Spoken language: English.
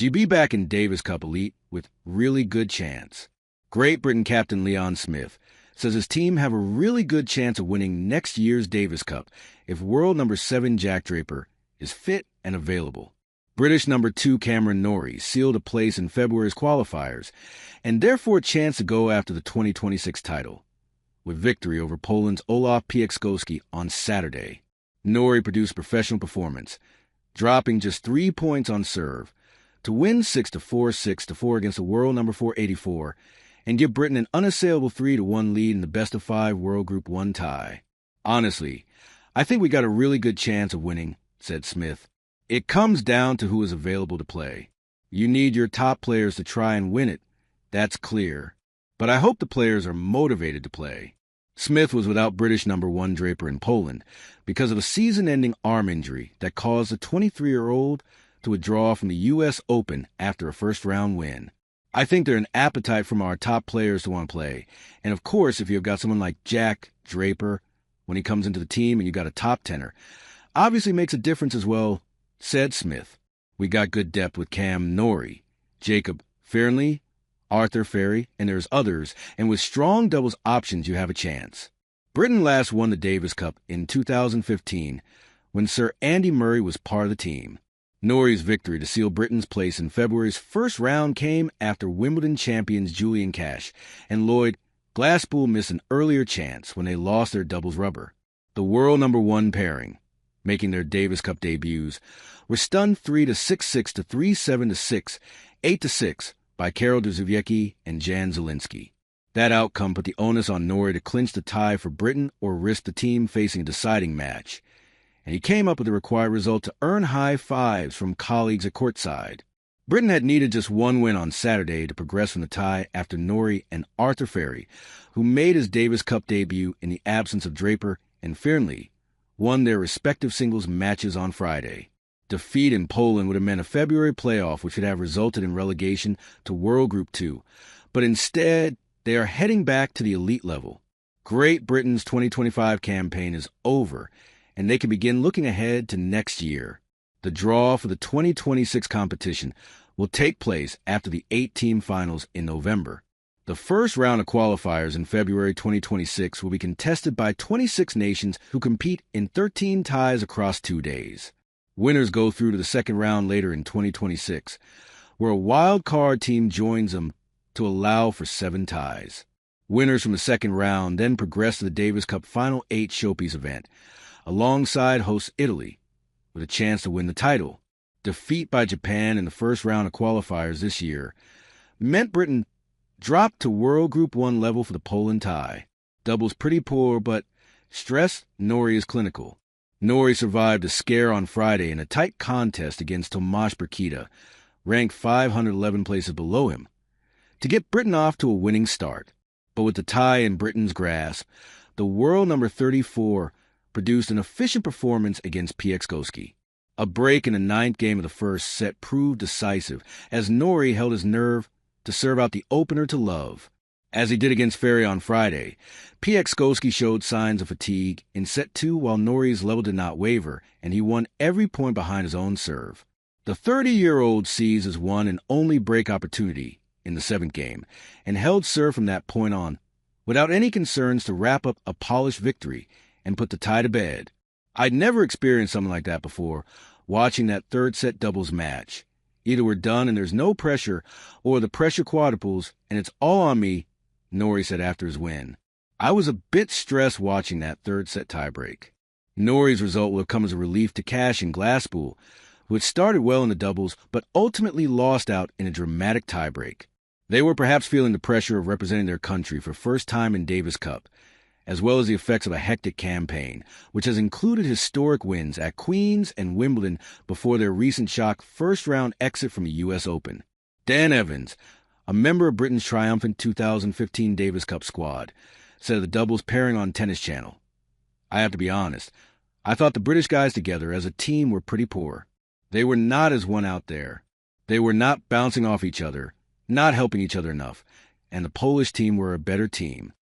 GB back in Davis Cup Elite with really good chance. Great Britain captain Leon Smith says his team have a really good chance of winning next year's Davis Cup if world number 7 Jack Draper is fit and available. British number 2 Cameron Norrie sealed a place in February's qualifiers and therefore a chance to go after the 2026 title, with victory over Poland's Olaf Piekskowski on Saturday. Norrie produced professional performance, dropping just 3 points on serve to win 6-4, 6-4 against the world number 4 84 and give Britain an unassailable 3-1 lead in the best-of-5 World Group 1 tie. Honestly, I think we got a really good chance of winning, said Smith. It comes down to who is available to play. You need your top players to try and win it. That's clear. But I hope the players are motivated to play. Smith was without British number 1 Draper in Poland because of a season-ending arm injury that caused the 23-year-old to withdraw from the U.S. Open after a first-round win. I think there's an appetite from our top players to want to play. And of course, if you've got someone like Jack Draper, when he comes into the team and you got a top tenor, obviously makes a difference as well, said Smith. We got good depth with Cam Norrie, Jacob Fearnley, Arthur Ferry, and there's others, and with strong doubles options you have a chance. Britain last won the Davis Cup in 2015 when Sir Andy Murray was part of the team. Norrie's victory to seal Britain's place in February's first round came after Wimbledon champions Julian Cash and Lloyd Glasspool missed an earlier chance when they lost their doubles rubber. The world number 1 pairing, making their Davis Cup debuts, were stunned 3-6, 6-3, 7-6, 8-6 by Karol Drzewiecki and Jan Zielinski. That outcome put the onus on Norrie to clinch the tie for Britain or risk the team facing a deciding match, and he came up with the required result to earn high fives from colleagues at courtside. Britain had needed just one win on Saturday to progress from the tie after Norrie and Arthur Ferry, who made his Davis Cup debut in the absence of Draper and Fearnley, won their respective singles matches on Friday. Defeat in Poland would have meant a February playoff which would have resulted in relegation to World Group 2, but instead they are heading back to the elite level. Great Britain's 2025 campaign is over, and they can begin looking ahead to next year. The draw for the 2026 competition will take place after the 8-team finals in November. The first round of qualifiers in February 2026 will be contested by 26 nations who compete in 13 ties across 2 days. Winners go through to the second round later in 2026, where a wild card team joins them to allow for 7 ties. Winners from the second round then progress to the Davis Cup Final 8 showpiece event, alongside host Italy, with a chance to win the title. Defeat by Japan in the first round of qualifiers this year meant Britain dropped to World Group 1 level for the Poland tie. Doubles pretty poor, but stress, Norrie is clinical. Norrie survived a scare on Friday in a tight contest against Tomasz Brikida, ranked 511 places below him, to get Britain off to a winning start. But with the tie in Britain's grasp, the world number 34 produced an efficient performance against Piekskowski. A break in the 9th game of the first set proved decisive as Norrie held his nerve to serve out the opener to love. As he did against Ferry on Friday, Piekskowski showed signs of fatigue in set 2 while Norrie's level did not waver, and he won every point behind his own serve. The 30-year-old seized his one and only break opportunity in the 7th game and held serve from that point on without any concerns to wrap up a polished victory and put the tie to bed. I'd never experienced something like that before, watching that third set doubles match. Either we're done and there's no pressure, or the pressure quadruples and it's all on me, Norrie said after his win. I was a bit stressed watching that third set tiebreak. Norrie's result will have come as a relief to Cash and Glasspool, who had started well in the doubles but ultimately lost out in a dramatic tiebreak. They were perhaps feeling the pressure of representing their country for first time in Davis Cup, as well as the effects of a hectic campaign, which has included historic wins at Queen's and Wimbledon before their recent shock first-round exit from the U.S. Open. Dan Evans, a member of Britain's triumphant 2015 Davis Cup squad, said of the doubles pairing on Tennis Channel, "I have to be honest, I thought the British guys together as a team were pretty poor. They were not as one out there. They were not bouncing off each other, not helping each other enough, and the Polish team were a better team.